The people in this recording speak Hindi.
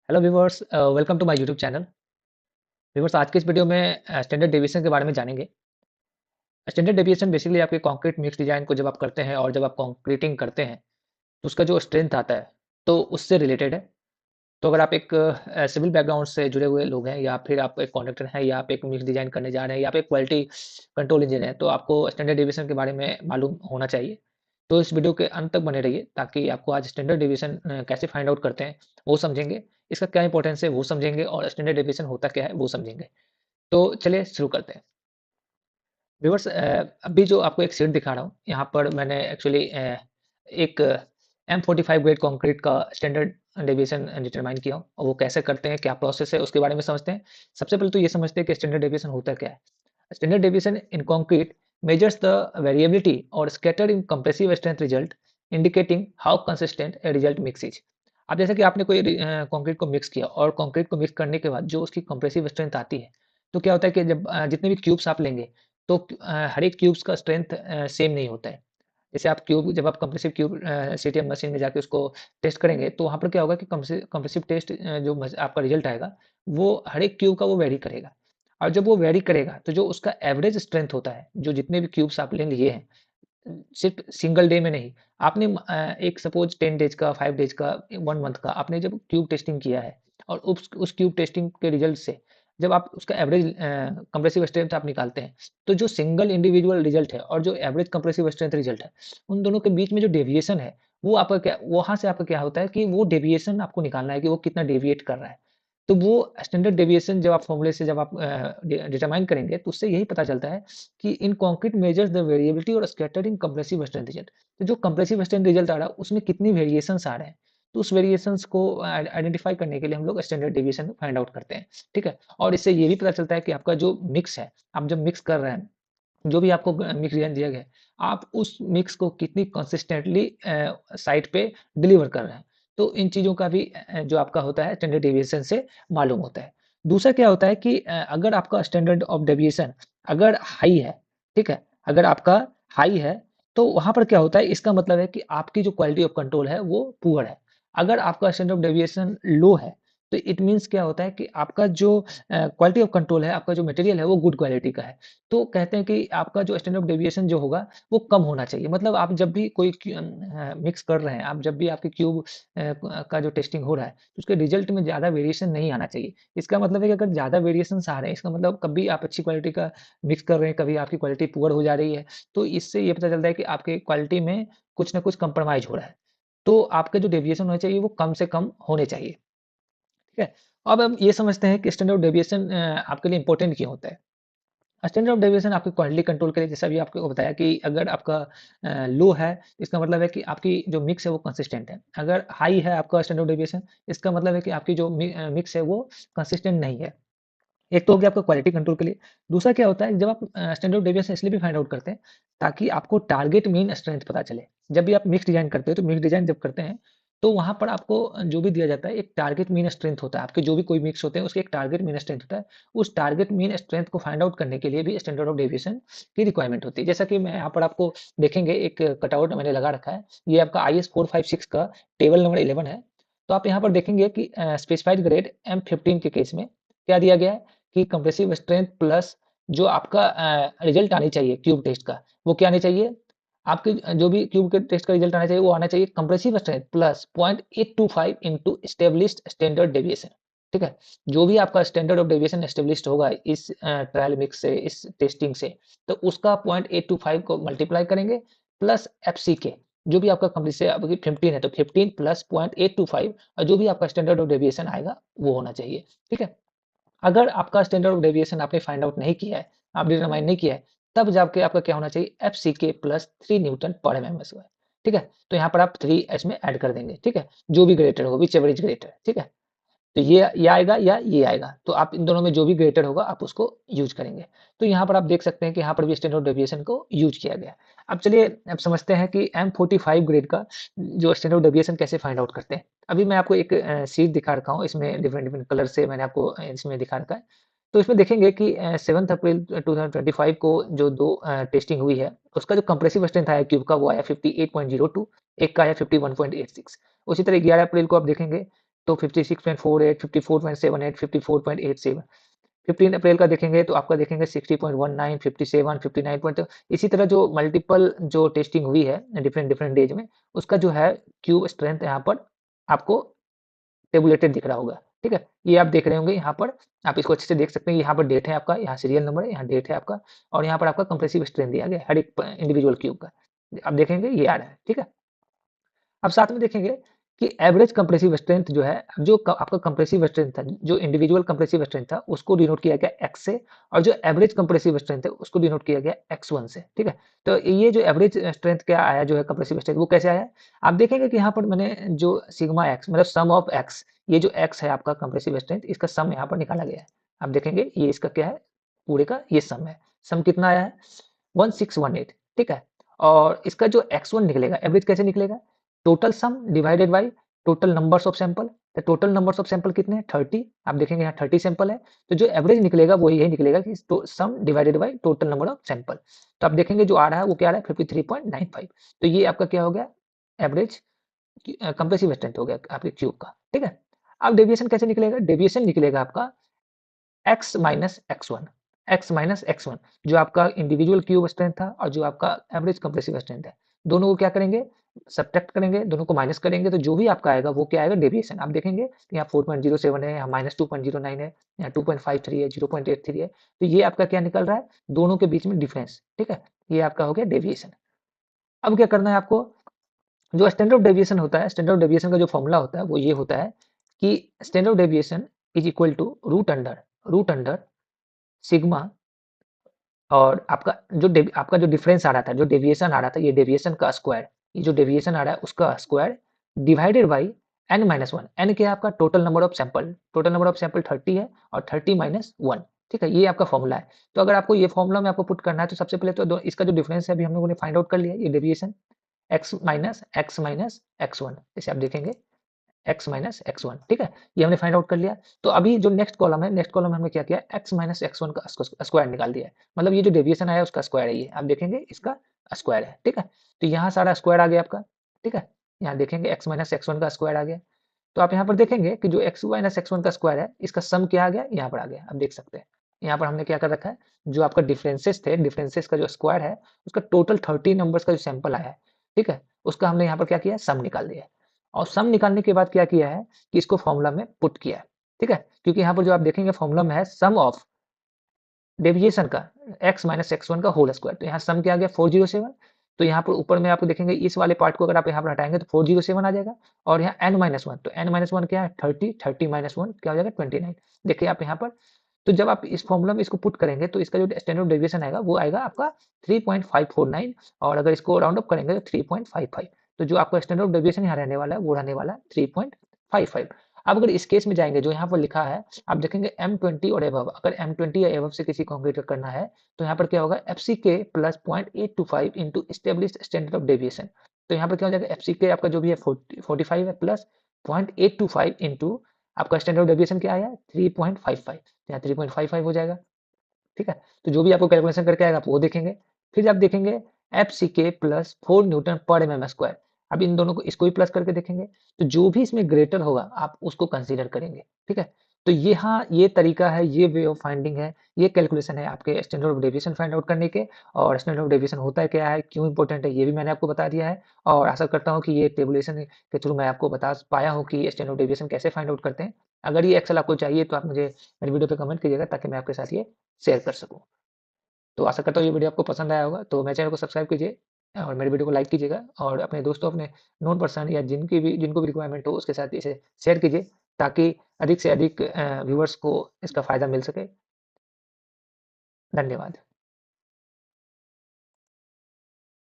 Hello viewers, welcome to my YouTube channel. Viewers, आज के इस वीडियो में स्टैंडर्ड डेविएशन के बारे में जानेंगे। स्टैंडर्ड डेविएशन बेसिकली आपके कंक्रीट मिक्स डिजाइन को जब आप करते हैं और जब आप कंक्रीटिंग करते हैं तो उसका जो स्ट्रेंथ आता है तो उससे रिलेटेड है। तो अगर आप एक सिविल बैकग्राउंड से जुड़े हुए लोग हैं या फिर आप एक कॉन्ट्रैक्टर हैं या आप एक मिक्स डिजाइन करने जा रहे हैं या आप एक क्वालिटी कंट्रोल इंजीनियर हैं, तो आपको स्टैंडर्ड डेविएशन के बारे में मालूम होना चाहिए। तो इस वीडियो के अंत तक बने रहिए ताकि आपको आज स्टैंडर्ड डेविएशन कैसे फाइंड आउट करते हैं वो समझेंगे, इसका क्या इंपॉर्टेंस है वो समझेंगे और स्टैंडर्ड डेविएशन होता क्या है वो समझेंगे। तो चलिए शुरू करते हैं। व्यूअर्स, अभी जो आपको एक शीट दिखा रहा हूँ, यहाँ पर मैंने एक्चुअली एक M45 ग्रेड कंक्रीट का स्टैंडर्ड डेविएशन डिटरमाइन किया हूँ और वो कैसे करते हैं, क्या प्रोसेस है, उसके बारे में समझते हैं। सबसे पहले तो ये समझते हैं कि स्टैंडर्ड डेविएशन होता क्या है। Standard deviation in concrete measures the variability or scattered in compressive strength result, indicating how consistent a result mix is। अब जैसे कि आपने कोई कंक्रीट को मिक्स किया और कंक्रीट को मिक्स करने के बाद जो उसकी कंप्रेसिव स्ट्रेंथ आती है, तो क्या होता है कि जब जितने भी क्यूब्स आप लेंगे तो हर एक क्यूब्स का स्ट्रेंथ सेम नहीं होता है। जैसे आप क्यूब जब आप कंप्रेसिव क्यूब सीटीएम मशीन में जाके उसको टेस्ट करेंगे तो वहाँ पर क्या होगा कि कंप्रेसिव टेस्ट जो आपका रिजल्ट आएगा वो हर एक क्यूब का वो वेरी करेगा। और जब वो वेरी करेगा तो जो उसका एवरेज स्ट्रेंथ होता है, जो जितने भी क्यूब्स आप ले लिए हैं, सिर्फ सिंगल डे में नहीं, आपने एक सपोज 10 डेज का, 5 डेज का, 1 मंथ का आपने जब क्यूब टेस्टिंग किया है और उस क्यूब टेस्टिंग के रिजल्ट से जब आप उसका एवरेज कंप्रेसिव स्ट्रेंथ आप निकालते हैं, तो जो सिंगल इंडिविजुअल रिजल्ट है और जो एवरेज कंप्रेसिव स्ट्रेंथ रिजल्ट है, उन दोनों के बीच में जो डेविएशन है, वो आपका क्या, वहाँ से आपका क्या होता है कि वो डेविएशन आपको निकालना है कि वो कितना डेविएट कर रहा है। तो वो स्टैंडर्ड डेविएशन जब आप फॉर्मूले से जब आप डिटरमाइन करेंगे तो उससे यही पता चलता है कि in concrete measures the variability और scattered in compressive strength result. तो जो कंप्रेसिव स्ट्रेंथ रिजल्ट आ रहा है उसमें कितनी वेरिएशंस आ रहे हैं, तो उस वेरिएशंस को आइडेंटिफाई करने के लिए हम लोग स्टैंडर्ड डेविएशन फाइंड आउट करते हैं। ठीक है, और इससे ये भी पता चलता है कि आपका जो मिक्स है, आप जब मिक्स कर रहे हैं, जो भी आपको मिक्स डिजाइन दिया गया है, आप उस मिक्स को कितनी कंसिस्टेंटली साइट पे डिलीवर कर रहे हैं। तो इन चीज़ों का भी जो आपका होता है स्टैंडर्ड डेविएशन से मालूम होता है। दूसरा क्या होता है कि अगर आपका स्टैंडर्ड ऑफ डेविएशन अगर हाई है, ठीक है? अगर आपका हाई है, तो वहाँ पर क्या होता है, इसका मतलब है कि आपकी जो क्वालिटी ऑफ कंट्रोल है वो पुअर है। अगर आपका स्टैंडर्ड ऑफ डेविएशन लो है, तो इट मीन्स क्या होता है कि आपका जो क्वालिटी ऑफ कंट्रोल है, आपका जो मटेरियल है वो गुड क्वालिटी का है। तो कहते हैं कि आपका जो स्टैंडर्ड ऑफ डेविएशन जो होगा वो कम होना चाहिए। मतलब आप जब भी कोई मिक्स कर रहे हैं, आप जब भी आपकी क्यूब का जो टेस्टिंग हो रहा है, तो उसके रिजल्ट में ज़्यादा वेरिएशन नहीं आना चाहिए। इसका मतलब है कि अगर ज़्यादा वेरिएशंस आ रहे हैं, इसका मतलब कभी आप अच्छी क्वालिटी का मिक्स कर रहे हैं, कभी आपकी क्वालिटी पुअर हो जा रही है। तो इससे ये पता चलता है कि आपके क्वालिटी में कुछ ना कुछ कंप्रोमाइज़ हो रहा है। तो आपके जो डेविएशन होने चाहिए वो कम से कम होने चाहिए। ठीक है? अब हम ये समझते हैं कि स्टैंडर्ड ऑफ डेविएशन आपके लिए इंपॉर्टेंट क्यों होता है? स्टैंडर्ड ऑफ डेविएशन आपकी क्वालिटी कंट्रोल के लिए, जैसा अभी आपको बताया कि अगर आपका लो है, इसका मतलब है कि आपकी जो मिक्स है वो कंसिस्टेंट है। अगर हाई है आपका स्टैंडर्ड ऑफ डेविएशन, इसका मतलब है कि आपकी जो मिक्स है वो कंसिस्टेंट नहीं है। एक तो हो गया आपका क्वालिटी कंट्रोल के लिए। दूसरा क्या होता है, जब आप स्टैंडर्ड डेविएशन इसलिए भी फाइंड आउट करते हैं ताकि आपको टारगेट मीन स्ट्रेंथ पता चले। जब भी आप मिक्स डिजाइन करते हो तो मिक्स डिजाइन जब करते हैं तो वहाँ पर आपको जो भी दिया जाता है एक टारगेट मीन स्ट्रेंथ होता है। आपके जो भी कोई मिक्स होते हैं उसके एक टारगेट मीन स्ट्रेंथ होता है। उस टारगेट मीन स्ट्रेंथ को फाइंड आउट करने के लिए भी स्टैंडर्ड ऑफ डेविएशन की रिक्वायरमेंट होती है। जैसा कि मैं यहाँ पर आपको देखेंगे, एक कटआउट मैंने लगा रखा है। ये आपका IS 456 का टेबल नंबर 11 है। तो आप यहाँ पर देखेंगे कि स्पेसिफाइड ग्रेड M15 के केस में क्या दिया गया है कि कंप्रेसिव स्ट्रेंथ प्लस जो आपका रिजल्ट आनी चाहिए क्यूब टेस्ट का, वो क्या आनी चाहिए? आपके जो भी क्यूब के टेस्ट का रिजल्ट आना चाहिए वो आना चाहिए compressive strength plus 0.825 into established standard deviation. ठीक है? जो भी आपका स्टैंडर्ड ऑफ डेविएशन एस्टेब्लिश्ड होगा इस ट्रायल मिक्स से, इस टेस्टिंग से, तो उसका 0.825 को मल्टीप्लाई करेंगे प्लस एफसीके, जो भी आपका कंप्लीट से आपकी 15 है तो 15 प्लस 0.825 और जो भी आपका स्टैंडर्ड ऑफ डेविएशन आएगा वो होना चाहिए। ठीक है? अगर आपका स्टैंडर्ड ऑफ डेविएशन आपने फाइंड आउट नहीं किया है, आप डिटरमाइन नहीं किया है, तब जाके आपका क्या होना चाहिए, एफसीके प्लस 3 न्यूटन पर एमएम स्क्वायर। ठीक है? तो यहाँ पर आप 3 इसमें ऐड कर देंगे। ठीक है? जो भी ग्रेटर हो, विच एवर इज ग्रेटर। ठीक है? तो ये आएगा या ये आएगा, तो आप इन दोनों में जो भी ग्रेटर होगा आप उसको यूज करेंगे। तो यहाँ पर आप देख सकते हैं कि यहाँ पर भी स्टैंडर्ड डेविएशन को यूज किया गया है। अब चलिए अब समझते हैं कि M45 ग्रेड का जो स्टैंडर्ड डेविएशन कैसे फाइंड आउट करते हैं। अभी मैं आपको एक शीट दिखा रखा हूँ, इसमें डिफरेंट डिफरेंट कलर से मैंने आपको इसमें दिखा रखा है। तो इसमें देखेंगे कि 7 अप्रैल 2025 को जो दो टेस्टिंग हुई है, उसका जो कंप्रेसिव स्ट्रेंथ आया क्यूब का वो आया 58.02, एक का आया 51.86। उसी तरह 11 अप्रैल को आप देखेंगे तो 56.48, 54.78, 54.87। 15 अप्रैल का देखेंगे तो आपका देखेंगे 60.19, 57, 59 पॉइंट। इसी तरह जो मल्टीपल जो टेस्टिंग हुई है डिफरेंट डिफरेंट डेज में, उसका जो है क्यूब स्ट्रेंथ यहाँ पर आपको टेबुलेटेड दिख रहा होगा। ठीक है, ये आप देख रहे होंगे यहाँ पर, आप इसको अच्छे से देख सकते हैं। यहाँ पर डेट है आपका, यहाँ सीरियल नंबर है, यहाँ डेट है आपका, और यहाँ पर आपका कंप्रेसिव स्ट्रेंथ दिया गया है हर एक इंडिविजुअल क्यूब का। आप देखेंगे ये आ रहा है। ठीक है, अब साथ में देखेंगे कि एवरेज कंप्रेसिव स्ट्रेंथ जो है, जो आपका कंप्रेसिव स्ट्रेंथ था, जो इंडिविजुअल कंप्रेसिव स्ट्रेंथ था, उसको डिनोट किया गया एक्स से, और जो एवरेज कंप्रेसिव स्ट्रेंथ है उसको डिनोट किया गया x1 से। ठीक है, तो ये जो एवरेज स्ट्रेंथ क्या आया जो है कंप्रेसिव स्ट्रेंथ, वो कैसे आया? आप देखेंगे कि यहाँ पर मैंने जो सिग्मा एक्स मतलब सम ऑफ एक्स, ये जो एक्स है आपका कंप्रेसिव स्ट्रेंथ, इसका सम यहाँ पर निकाला गया है। आप देखेंगे ये इसका क्या है, पूरे का ये सम है। सम कितना आया है? 1618। ठीक है, और इसका जो x1 निकलेगा, एवरेज कैसे निकलेगा? Total sum divided by total numbers of sample. तो टोटल नंबर्स ऑफ सैंपल कितने हैं? 30। आप देखेंगे यहाँ 30 सैंपल है, तो जो एवरेज निकलेगा वो यही निकलेगा कि सम divided by total number of sample. तो आप देखेंगे जो आ रहा है वो क्या आ रहा है? 53.95। तो ये आपका क्या हो गया? एवरेज कंप्रेसिव स्ट्रेंथ हो गया आपके क्यूब का। ठीक है, अब डेविएशन कैसे निकलेगा? डेविएशन निकलेगा आपका x minus x1, x minus x1, जो आपका इंडिविजुअल क्यूब स्ट्रेंथ था और जो आपका एवरेज कंप्रेसिव स्ट्रेंथ है, दोनों को क्या करेंगे? सब्ट्रैक्ट करेंगे, दोनों को माइनस करेंगे, तो जो भी आपका आएगा वो क्या आएगा? डेविएशन। आप देखेंगे यहाँ 4.07 है, यहाँ माइनस 2.09 है, यहाँ 2.53 है, 0.83 है, तो ये आपका क्या निकल रहा है? दोनों के बीच में डिफरेंस। ठीक है, ये आपका हो गया डेविएशन। अब क्या करना है आपको? जो स्टैंडर्ड डेविएशन होता है, स्टैंडर्ड डेविएशन का जो फॉर्मूला होता है वो ये होता है कि standard deviation is equal to root under sigma, और आपका जो डिफरेंस आ रहा था, जो डेविएशन आ रहा था, ये डेविएशन का स्क्वायर, ये जो डेविएशन आ रहा है उसका square divided by n minus one. N क्या है आपका? Total number of sample. Total number of sample 30 है, और 30 माइनस वन। ठीक है, ये आपका फॉर्मूला है। तो अगर आपको ये फॉर्मूला में आपको पुट करना है, तो सबसे पहले तो इसका जो डिफरेंस है अभी हम लोगों ने फाइंड आउट कर लिया, ये deviation x minus x one, जैसे आप देखेंगे x माइनस एक्स वन। ठीक है, ये हमने फाइंड आउट कर लिया। तो अभी जो नेक्स्ट कॉलम है, नेक्स्ट कॉलम में हमने क्या किया? x माइनस एक्स वन का स्क्वायर निकाल दिया है। मतलब ये जो डेविएशन आया उसका स्क्वायर है, ये आप देखेंगे इसका स्क्वायर है। ठीक है, तो यहाँ सारा स्क्वायर आ गया आपका। ठीक है, यहाँ देखेंगे x माइनस एक्स वन का स्क्वायर आ गया। तो आप यहाँ पर देखेंगे कि जो x माइनस एक्स वन का स्क्वायर है, इसका सम क्या आ गया? यहाँ पर आ गया, आप देख सकते हैं। यहाँ पर हमने क्या कर रखा है? जो आपका डिफरेंसेस थे, डिफरेंसेस का जो स्क्वायर है, उसका टोटल 30 नंबर्स का जो सैंपल आया है, ठीक है, उसका हमने यहाँ पर क्या किया? सम निकाल दिया है। और सम निकालने के बाद क्या किया है कि इसको फॉर्मूला में पुट किया है। ठीक है, क्योंकि यहाँ पर जो आप देखेंगे फॉर्मूला में है सम ऑफ डेविएशन का x माइनस एक्स वन का होल स्क्वायर। तो यहाँ सम क्या आ गया? 407। तो यहाँ पर ऊपर में आपको देखेंगे इस वाले पार्ट को अगर आप यहाँ पर हटाएंगे तो 407 आ जाएगा, और यहाँ n माइनस वन, तो n माइनस वन क्या है? 30, 30 माइनस वन क्या हो जाएगा? 29। देखिए आप यहाँ पर, तो जब आप इस फॉर्मूला में इसको पुट करेंगे तो इसका जो स्टैंडर्ड डेविएशन आएगा वो आएगा आपका 3.549, और अगर इसको राउंड अप करेंगे तो 3.55। तो जो आपका स्टैंडर्ड डेविएशन यहाँ रहने वाला है वो रहने वाला है 3.55। अब अगर इस केस में जाएंगे, जो यहाँ पर लिखा है, आप देखेंगे M20 और एबव, अगर M20 या एबव से किसी को कंप्लीट करना है तो यहाँ पर क्या होगा? FCK plus 0.825 into establish standard of deviation. तो यहाँ पर क्या हो जाएगा? FCK आपका जो भी है 45 है, प्लस 0.825 इंटू आपका स्टैंडर्ड डेविएशन क्या आया? 3.55। यहाँ 3.55 हो जाएगा। ठीक है, तो जो भी आपको कैलकुलेशन करके आएगा आप वो देखेंगे। फिर आप देखेंगे FCK प्लस 4 न्यूटन पर mm स्क्वायर। अब इन दोनों को, इसको भी प्लस करके देखेंगे, तो जो भी इसमें ग्रेटर होगा आप उसको कंसीडर करेंगे। ठीक है, तो ये, हाँ, ये तरीका है, ये वे ऑफ फाइंडिंग है, ये कैलकुलेशन है आपके standard of deviation find out करने के। और स्टैंडर्ड ऑफ डेविएशन होता है क्या है, क्यों इंपॉर्टेंट है, ये भी मैंने आपको बता दिया है। और आशा करता हूँ कि ये टेबुलेशन के थ्रू मैं आपको बता पाया हूँ कि स्टैंडर्ड ऑफ डेविएशन कैसे फाइंड आउट करते हैं। अगर ये एक्सेल आपको चाहिए तो आप मुझे मेरी वीडियो पे कमेंट कीजिएगा, ताकि मैं आपके साथ ये शेयर कर सकूँ। तो आशा करता हूँ ये वीडियो आपको पसंद आया होगा, तो मेरे चैनल को सब्सक्राइब कीजिए, और मेरे वीडियो को लाइक कीजिएगा, और अपने दोस्तों, अपने नोन पर्सन या जिनको भी रिक्वायरमेंट हो उसके साथ इसे शेयर कीजिए, ताकि अधिक से अधिक व्यूअर्स को इसका फ़ायदा मिल सके। धन्यवाद।